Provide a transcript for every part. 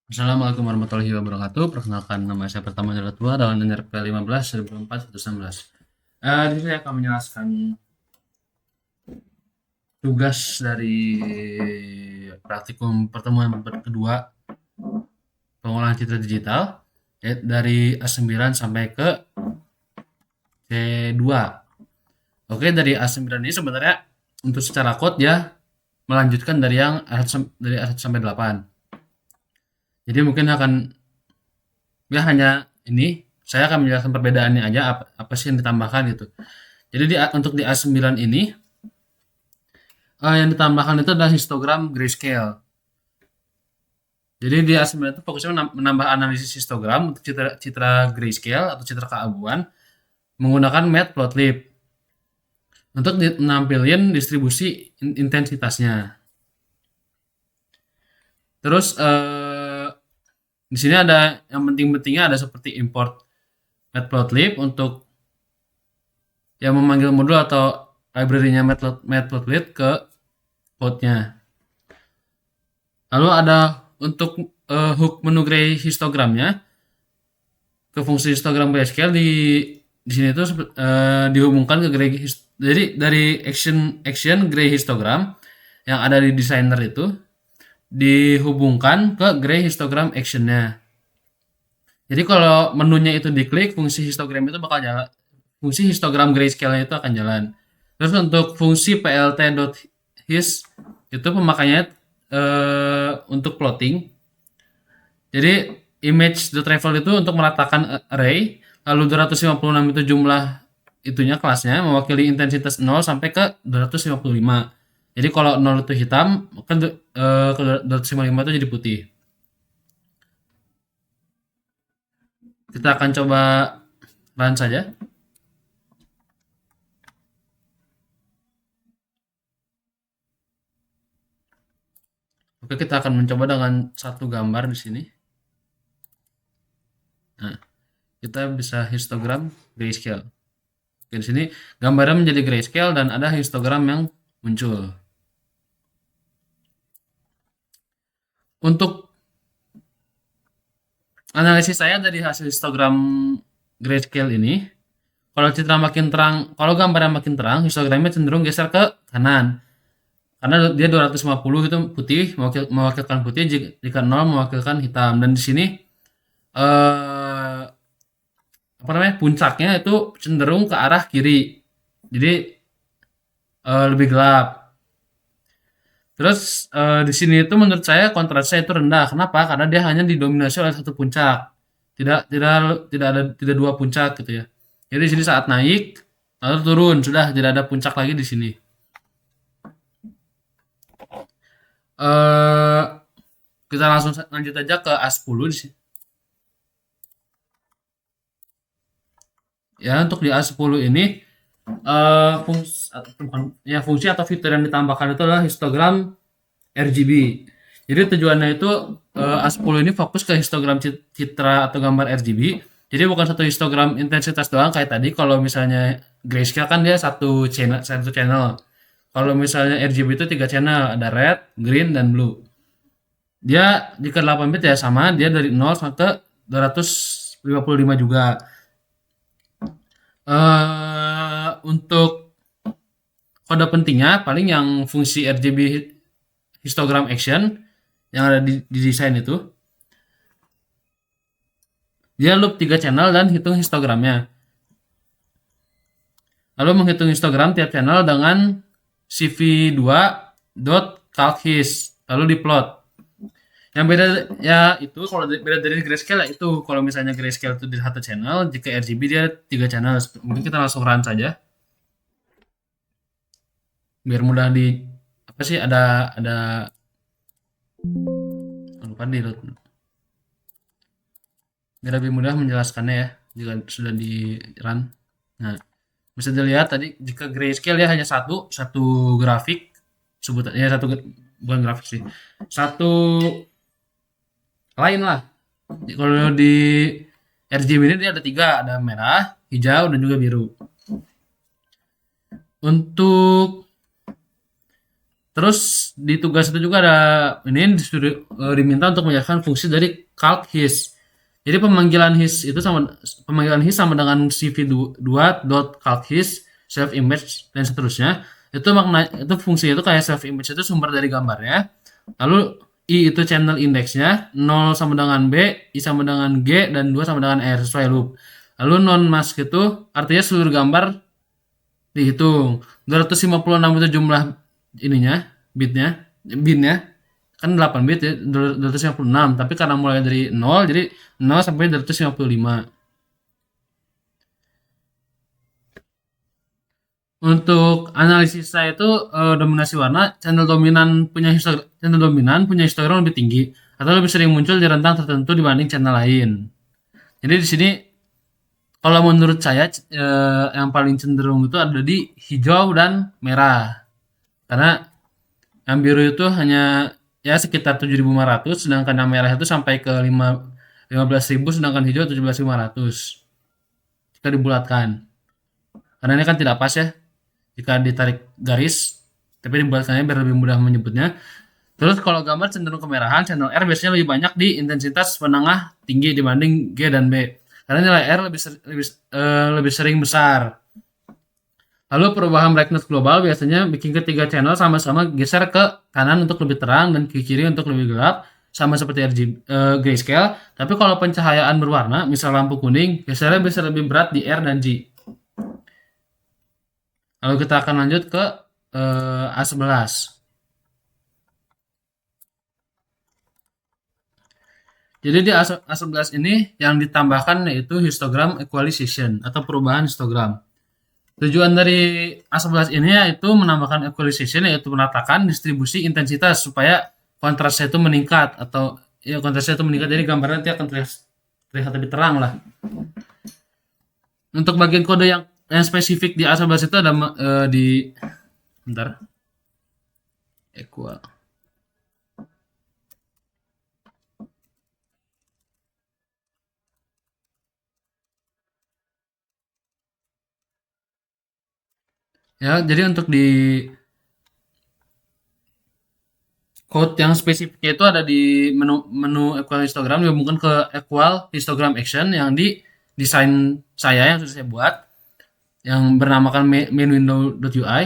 Assalamualaikum warahmatullahi wabarakatuh. Perkenalkan, nama saya Pertama Tua dengan NRP 15 2004 116. Di sini akan menjelaskan tugas dari praktikum pertemuan kedua pengolahan citra digital, dari A9 sampai ke C2. Oke, dari A9 ini sebenarnya untuk secara code ya melanjutkan dari yang dari A1 sampai 8. Jadi mungkin akan ya hanya ini saya akan menjelaskan perbedaannya aja, apa sih yang ditambahkan gitu. Jadi untuk di A9 ini, yang ditambahkan itu adalah histogram grayscale. Jadi di A9 itu fokusnya menambah analisis histogram untuk citra, citra grayscale atau citra keabuan menggunakan matplotlib untuk menampilkan distribusi intensitasnya. Terus di sini ada yang penting-pentingnya, ada seperti import matplotlib untuk yang memanggil modul atau library-nya matplotlib ke code-nya. Lalu ada untuk hook menu gray histogramnya ke fungsi histogram grayscale di sini tuh dihubungkan ke gray jadi dari action gray histogram yang ada di designer itu dihubungkan ke gray histogram actionnya. Jadi kalau menunya itu diklik, fungsi histogram itu bakal jalan, fungsi histogram grayscale itu akan jalan. Terus untuk fungsi plt.his itu pemakaiannya untuk plotting. Jadi image.travel itu untuk meratakan array, lalu 256 itu jumlah itunya kelasnya mewakili intensitas 0 sampai ke 255. Jadi kalau 0 itu hitam, kan ke 255 itu jadi putih. Kita akan coba run saja. Oke, kita akan mencoba dengan satu gambar di sini. Nah, kita bisa histogram grayscale. Oke, di sini gambarnya menjadi grayscale dan ada histogram yang muncul. Untuk analisis saya dari hasil histogram grayscale ini, kalau citra makin terang, kalau gambarnya makin terang, histogramnya cenderung geser ke kanan. Karena dia 250 itu putih, mewakilkan putih, jika 0 mewakilkan hitam. Dan di sini apa namanya? Puncaknya itu cenderung ke arah kiri. Jadi lebih gelap. Terus di sini itu menurut saya kontrasnya itu rendah. Kenapa? Karena dia hanya didominasi oleh satu puncak. Tidak dua puncak gitu ya. Jadi di sini saat naik lalu turun, sudah tidak ada puncak lagi di sini. Eh kita langsung lanjut aja ke A10 di sini. Ya, untuk di A10 ini fungsi atau fitur yang ditambahkan itu adalah histogram RGB. Jadi tujuannya itu A10 ini fokus ke histogram citra atau gambar RGB. Jadi bukan satu histogram intensitas doang kayak tadi. Kalau misalnya grayscale kan dia satu channel. Kalau misalnya RGB itu tiga channel, ada red, green, dan blue. Dia jika 8 bit ya sama, dia dari 0 sampai ke 255 juga. Untuk kode pentingnya paling yang fungsi RGB histogram action yang ada di desain itu, dia loop 3 channel dan hitung histogramnya. Lalu menghitung histogram tiap channel dengan cv2.calchis, lalu diplot. Yang beda ya itu, kalau beda dari grayscale ya itu, kalau misalnya grayscale itu di satu channel, jika RGB dia 3 channel. Mungkin kita langsung run saja biar mudah di apa sih, ada lupa di load, biar lebih mudah menjelaskannya ya jika sudah di run. Nah, bisa dilihat tadi jika grayscale ya hanya satu satu grafik, sebutannya satu, bukan grafik sih, satu line lah. Kalau di RGB ini dia ada tiga, ada merah, hijau, dan juga biru. Untuk Terus di tugas itu juga ada ini diminta untuk menjelaskan fungsi dari calc his. Jadi pemanggilan his sama dengan cv2 dot calc his self image dan seterusnya. Itu makna itu fungsinya itu kayak self image itu sumber dari gambarnya. Lalu I itu channel indeksnya, 0 sama dengan B, I sama dengan G, dan 2 sama dengan R sesuai loop. Lalu non mask itu artinya seluruh gambar dihitung. 256 itu jumlah ininya, binnya. Kan 8 bit ya, 256. Tapi karena mulai dari 0, jadi 0 sampai 255. Untuk analisis saya itu dominasi warna, channel dominan punya histogram lebih tinggi atau lebih sering muncul di rentang tertentu dibanding channel lain. Jadi di sini kalau menurut saya yang paling cenderung itu ada di hijau dan merah. Karena yang biru itu hanya ya sekitar 7.500, sedangkan yang merah itu sampai ke 15.000, sedangkan hijau 17.500 jika dibulatkan. Karena ini kan tidak pas ya jika ditarik garis, tapi dibulatkannya biar lebih mudah menyebutnya. Terus kalau gambar cenderung kemerahan, channel R biasanya lebih banyak di intensitas menengah tinggi dibanding G dan B. Karena nilai R lebih sering besar. Lalu perubahan brightness global biasanya bikin ketiga channel sama-sama geser ke kanan untuk lebih terang dan ke kiri untuk lebih gelap, sama seperti grayscale. Tapi kalau pencahayaan berwarna, misal lampu kuning, gesernya bisa lebih berat di R dan G. Lalu kita akan lanjut ke A11. Jadi di A11 ini yang ditambahkan yaitu histogram equalization atau perubahan histogram. Tujuan dari A11 ini yaitu menambahkan equalization, yaitu menatakan distribusi intensitas supaya kontrasnya itu meningkat, atau ya kontrasnya itu meningkat, jadi gambarnya nanti akan terlihat lebih terang lah. Untuk bagian kode yang spesifik di A11 itu ada di bentar. Equal. Ya, jadi untuk di code yang spesifiknya itu ada di menu equal histogram, dihubungkan ke equal histogram action yang di desain saya yang sudah saya buat, yang bernamakan main window.ui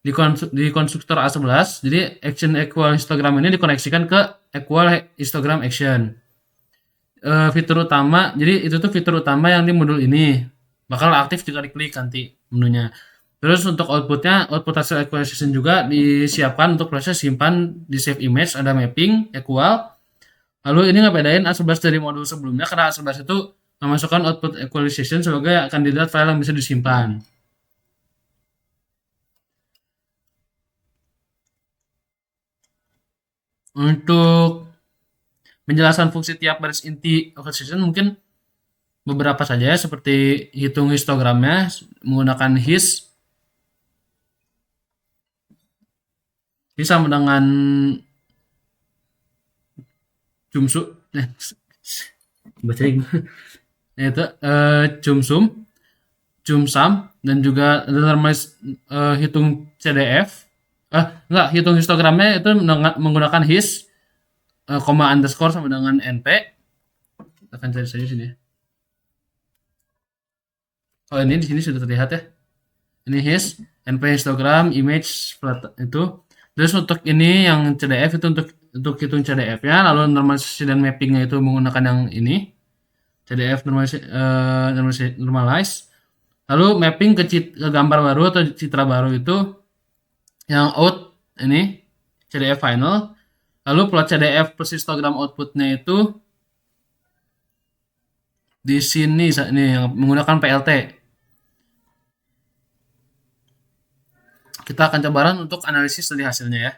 di konstruktor A11. Jadi action equal histogram ini dikoneksikan ke equal histogram action. Fitur utama, jadi itu tuh fitur utama yang di modul ini bakal aktif jika diklik nanti menunya. Terus untuk outputnya, output hasil equalization juga disiapkan untuk proses simpan di save image, ada mapping equal. Lalu ini ngebedain A11 dari modul sebelumnya karena A11 itu memasukkan output equalization sebagai kandidat file yang bisa disimpan. Untuk penjelasan fungsi tiap baris inti equalization mungkin beberapa saja ya, seperti hitung histogramnya menggunakan his. Ini sama dengan jumsum, baca itu jumsum, dan juga hitung CDF. Enggak, hitung histogramnya itu menggunakan his, koma underscore sama dengan np. Kita akan cari saja sini. Oh, ini di sini sudah terlihat ya. Ini his, np histogram, image itu. Terus untuk ini yang CDF itu untuk hitung CDF-nya, lalu normalisasi dan mappingnya itu menggunakan yang ini, CDF normalize. Lalu mapping ke gambar baru atau citra baru itu yang out ini CDF final. Lalu plot CDF plus histogram outputnya itu di sini yang menggunakan PLT. Kita akan coba run untuk analisis dari hasilnya ya.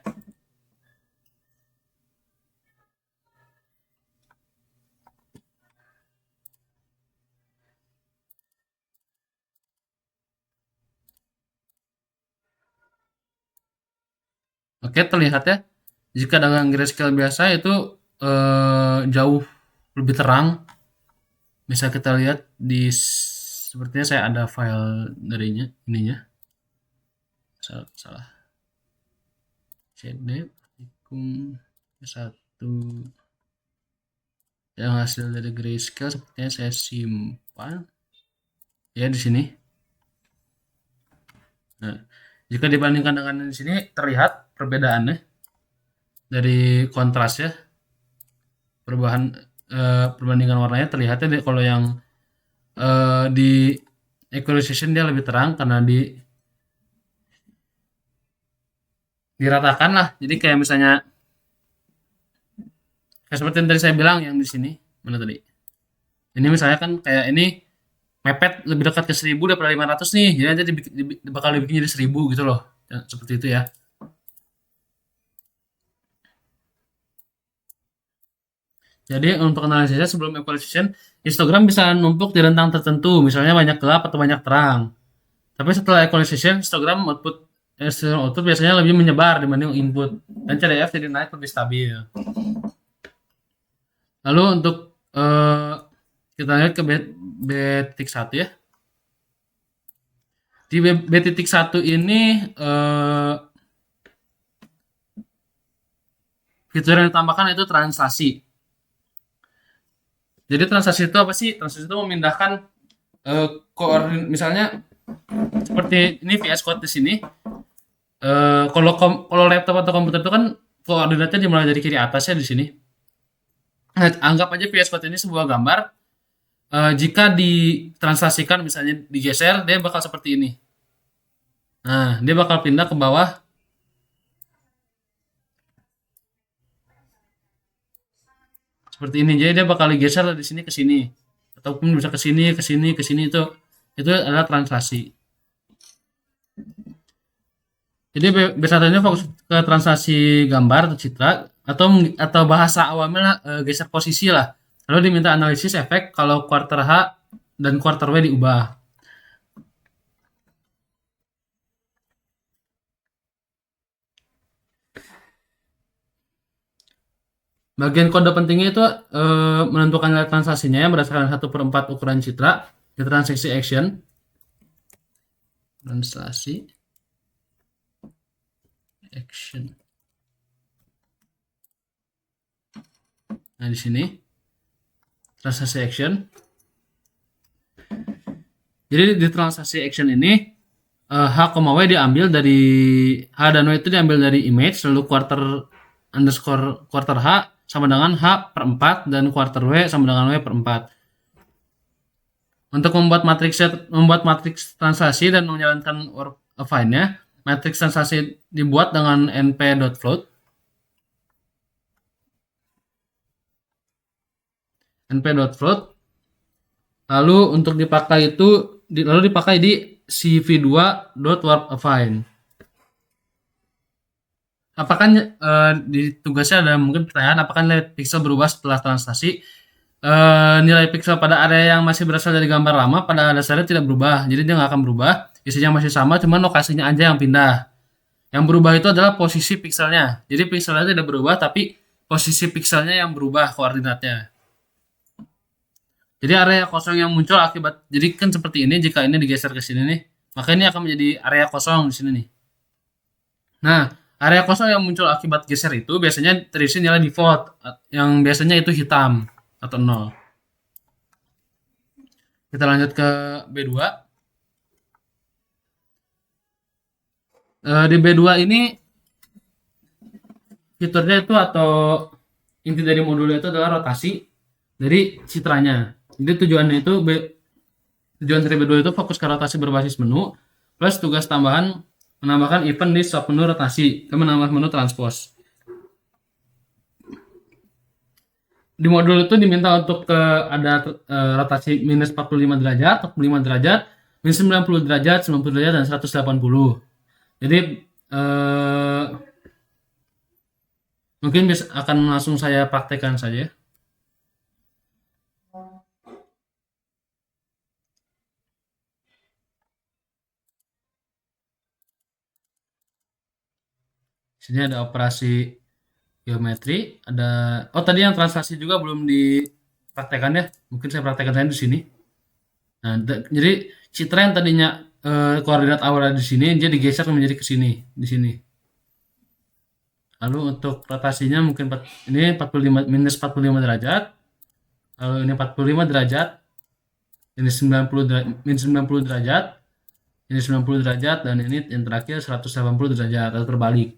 Oke, terlihat ya. Jika dengan grayscale biasa itu jauh lebih terang. Bisa kita lihat di sepertinya saya ada file darinya ininya. Salah. CD partikum satu yang hasil dari grayscale sepertinya saya simpan ya di sini. Nah, jika dibandingkan dengan di sini terlihat perbedaannya dari kontras ya, perubahan perbandingan warnanya terlihatnya kalau yang di equalization dia lebih terang karena diratakan lah. Jadi kayak misalnya kayak seperti yang tadi saya bilang yang di sini mana tadi. Ini misalnya kan kayak ini mepet lebih dekat ke 1000 daripada 500 nih. Jadi nanti bakal dibikin jadi 1000 gitu loh. Ya, seperti itu ya. Jadi untuk analisisnya sebelum equalization, histogram bisa numpuk di rentang tertentu, misalnya banyak gelap atau banyak terang. Tapi setelah equalization, histogram output biasanya lebih menyebar dibanding input, dan CDF jadi naik lebih stabil. Lalu untuk kita lihat ke B.1 ya. Di B.1 ini fitur yang ditambahkan itu translasi. Jadi translasi itu apa sih? Translasi itu memindahkan koordinat, misalnya seperti ini VS Code di sini. Kalau laptop atau komputer itu kan koordinatnya dimulai dari kiri atas ya di sini. Nah, anggap aja VS Code ini sebuah gambar. Jika ditranslasikan misalnya digeser, dia bakal seperti ini. Nah, dia bakal pindah ke bawah. Seperti ini. Jadi dia bakal digeser dari sini ke sini. Ataupun bisa ke sini, ke sini, ke sini itu adalah translasi. Jadi B1 ini fokus ke translasi gambar atau citra atau bahasa awamnya geser posisi lah. Lalu diminta analisis efek kalau quarter H dan quarter W diubah. Bagian kode pentingnya itu menentukan nilai transaksinya ya berdasarkan 1/4 ukuran citra di transaksi action. Transaksi action. Nah, di sini transaksi action. Jadi di transaksi action ini H, W diambil dari H dan W itu diambil dari image, lalu quarter H sama dengan H per 4 dan quarter W sama dengan W per 4. Untuk membuat matriks transaksi dan menjalankan work affine-nya, matriks transaksi dibuat dengan np.float. np.float. Lalu untuk dipakai itu dipakai di cv2.warp-affine. Apakah di tugasnya ada mungkin pertanyaan apakah nilai pixel berubah setelah translasi? Nilai pixel pada area yang masih berasal dari gambar lama pada dasarnya tidak berubah, jadi dia nggak akan berubah, isinya masih sama, cuma lokasinya aja yang pindah. Yang berubah itu adalah posisi pixelnya, jadi pixelnya tidak berubah tapi posisi pixelnya yang berubah koordinatnya. Jadi area kosong yang muncul akibat, jadi kan seperti ini, jika ini digeser ke sini nih, maka ini akan menjadi area kosong di sini nih. Nah, area kosong yang muncul akibat geser itu biasanya terisi nilai default, yang biasanya itu hitam atau 0. Kita lanjut ke B2. Di B2 ini fiturnya itu atau inti dari modulnya itu adalah rotasi dari citranya. Jadi tujuan dari B2 itu fokus ke rotasi berbasis menu plus tugas tambahan menambahkan event di sub menu rotasi dan menambah menu transpose. Di modul itu diminta untuk ada rotasi minus 45 derajat, 45 derajat, minus 90 derajat, 90 derajat, dan 180. Jadi mungkin akan langsung saya praktekkan saja. Sini ada operasi geometri, ada tadi yang translasi juga belum dipraktekkan ya. Mungkin saya praktekkan saja di sini. Nah, jadi citra yang tadinya koordinat awalnya di sini dia digeser menjadi ke sini, di sini. Lalu untuk rotasinya mungkin ini 45 minus 45 derajat. Lalu ini 45 derajat. Ini 90 minus 90 derajat. Ini 90 derajat dan ini yang terakhir 180 derajat atau terbalik.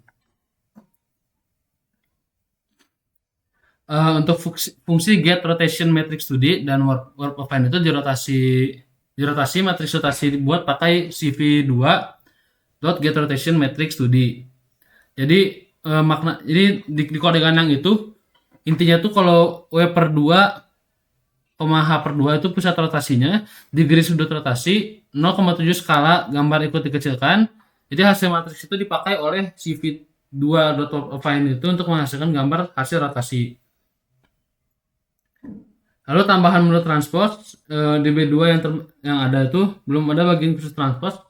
Untuk fungsi get rotation matrix studi dan warp affine itu dirotasi matriks rotasi buat pakai CV2 dot get rotation matrix studi. Jadi di kode gandang itu intinya tuh kalau W per 2, H per 2 itu pusat rotasinya, degree sudut rotasi 0,7 skala gambar ikut dikecilkan. Jadi hasil matriks itu dipakai oleh CV2.affine itu untuk menghasilkan gambar hasil rotasi. Lalu tambahan menurut transpose DB2 yang ada itu belum ada bagian khusus transpose.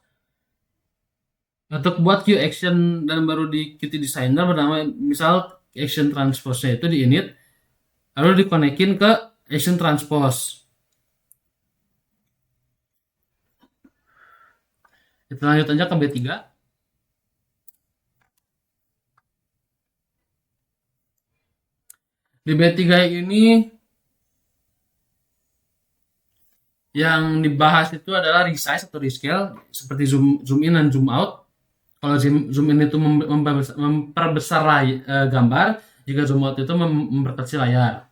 Untuk buat Q action dan baru di Qt Designer bernama misal action transpose-nya itu di init lalu dikonekin ke action transpose. Kita lanjut aja ke B3. Di B3 ini yang dibahas itu adalah resize atau rescale seperti zoom in dan zoom out. Kalau zoom in itu memperbesar gambar, jika zoom out itu memperkecil layar.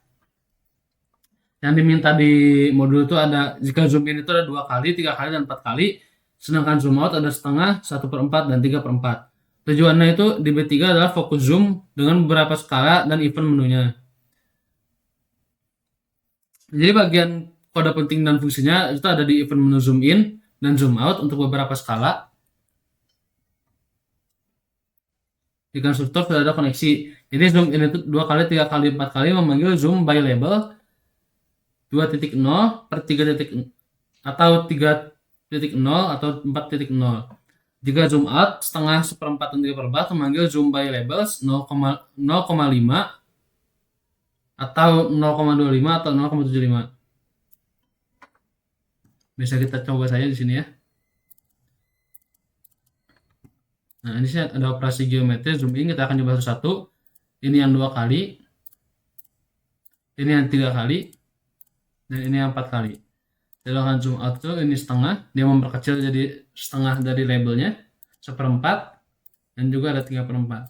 Yang diminta di modul itu ada jika zoom in itu ada 2 kali, 3 kali, dan 4 kali. Sedangkan zoom out ada setengah, 1/4, dan 3/4. Tujuannya itu di B3 adalah fokus zoom dengan beberapa skala dan event menunya. Jadi bagian kode penting dan fungsinya itu ada di event menu zoom in dan zoom out untuk beberapa skala. Di konstruktor sudah ada koneksi. Jadi zoom in itu 2 kali, 3 kali, 4 kali memanggil zoom by label 2.0 per 3. Atau 3.0 atau 4.0. Jika zoom out setengah, 1/4, dan 3/4 memanggil zoom by labels 0,5 atau 0,25 atau 0,75. Bisa kita coba saja di sini ya. Nah, ini sih ada operasi geometri zoom in, kita akan coba satu-satu. Ini yang 2 kali, ini yang 3 kali, dan ini yang 4 kali. Sedangkan zoom out itu ini setengah, dia memperkecil jadi setengah dari labelnya, 1/4, dan juga ada 3/4.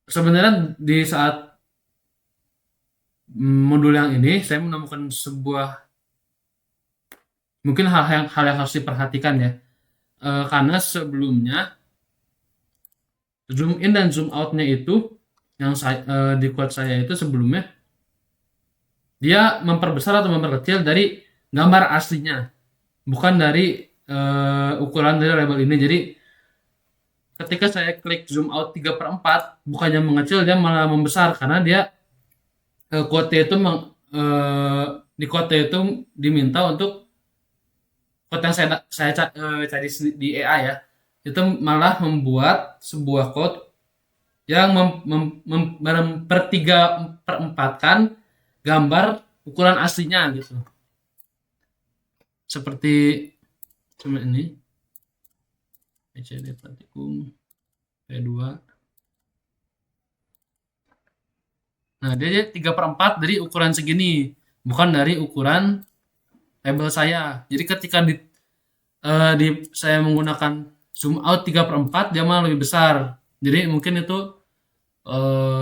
Sebenarnya di saat modul yang ini saya menemukan sebuah mungkin hal yang harus diperhatikan ya. Karena sebelumnya zoom in dan zoom outnya itu yang di quote saya itu sebelumnya dia memperbesar atau memperkecil dari gambar aslinya, bukan dari ukuran dari label ini. Jadi ketika saya klik zoom out 3/4, bukannya mengecil, dia malah membesar karena dia quote itu di quote itu diminta untuk quote yang saya cari di AI ya, itu malah membuat sebuah code yang mempertiga-perempatkan gambar ukuran aslinya gitu. Seperti cuma ini ECD Pratikum P2. Nah, dia 3/4 dari ukuran segini, bukan dari ukuran label saya. Jadi ketika saya menggunakan zoom out 3/4, dia malah lebih besar. Jadi mungkin itu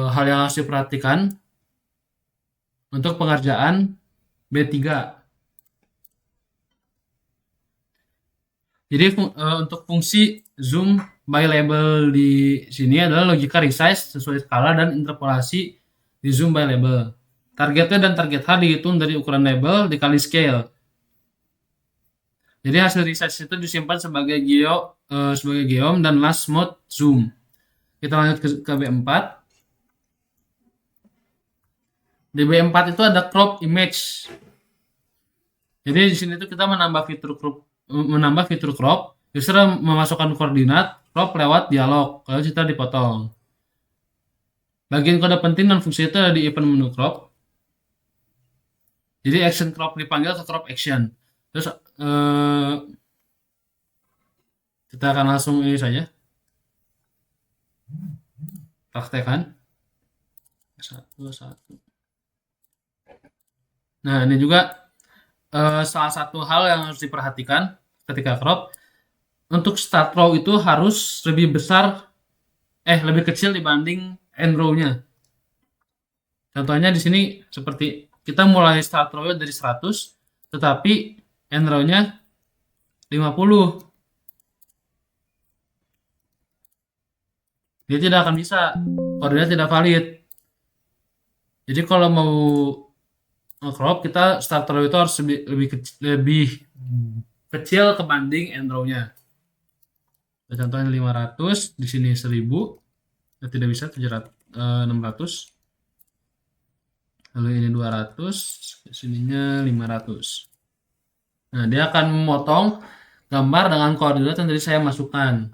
hal yang harus diperhatikan untuk pengerjaan B3. Jadi untuk fungsi zoom by label di sini adalah logika resize sesuai skala dan interpolasi di zoom by label. Targetnya dan target H dihitung dari ukuran label dikali scale. Jadi hasil resize itu disimpan sebagai geom dan last mode zoom. Kita lanjut ke B4. Di B4 itu ada crop image. Jadi di sini tuh kita menambah fitur crop. User memasukkan koordinat crop lewat dialog. Kalau kita dipotong. Bagian kode penting dan fungsi itu ada di event menu crop. Jadi action crop dipanggil ke crop action. Terus kita akan langsung ini saja. praktekkan. Satu, satu. Nah, ini juga salah satu hal yang harus diperhatikan ketika crop. Untuk start row itu harus lebih besar, lebih kecil dibanding end row-nya. Contohnya di sini seperti kita mulai start row-nya dari 100, tetapi end row-nya 50. Dia tidak akan bisa, koordinat tidak valid. Jadi kalau mau crop, kita start row itu harus lebih kecil kebanding end row-nya. Contohnya 500, di sini 1000, tidak bisa 600. Lalu ini 200, sininya 500. Nah, dia akan memotong gambar dengan koordinat yang tadi saya masukkan.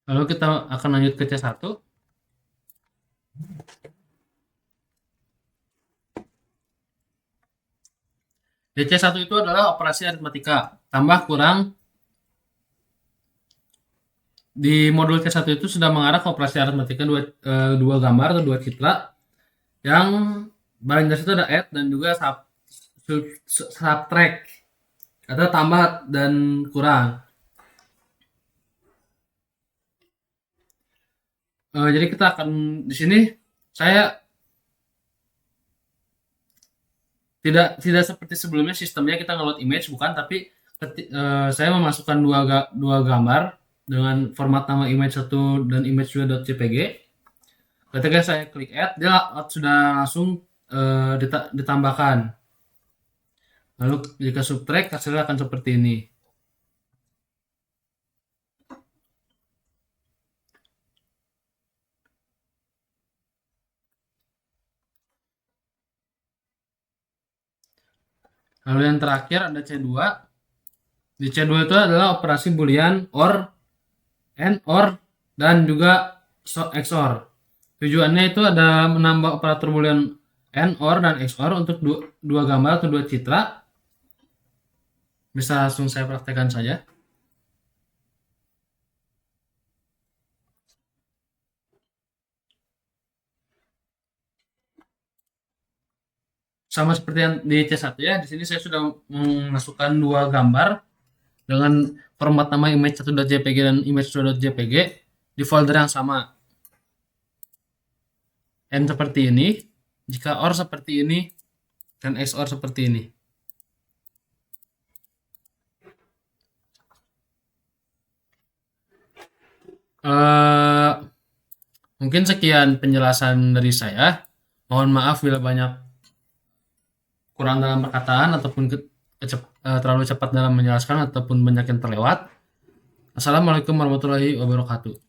Lalu kita akan lanjut ke C1. Di C1 itu adalah operasi aritmatika, tambah kurang. Di modul C1 itu sudah mengarah ke operasi aritmatika dua gambar atau dua citra, yang paling dasar itu ada add dan juga subtract, atau tambah dan kurang. Jadi kita akan di sini saya tidak seperti sebelumnya sistemnya kita ngeload image, bukan, tapi saya memasukkan dua gambar dengan format nama image1 dan image2.jpg. Ketika saya klik add, dia sudah langsung ditambahkan. Lalu jika subtract, hasilnya akan seperti ini. Lalu yang terakhir ada C2. Di C2 itu adalah operasi boolean OR, AND, OR, dan juga XOR. Tujuannya itu ada menambah operator boolean AND, OR, dan XOR untuk dua gambar atau dua citra. Bisa langsung saya praktekkan saja. Sama seperti yang di C1 ya, di sini saya sudah memasukkan dua gambar dengan format nama image1.jpg dan image2.jpg di folder yang sama. N seperti ini, jika OR seperti ini, dan XOR seperti ini. Mungkin sekian penjelasan dari saya. Mohon maaf bila banyak kurang dalam perkataan ataupun terlalu cepat dalam menjelaskan ataupun banyak yang terlewat. Assalamualaikum warahmatullahi wabarakatuh.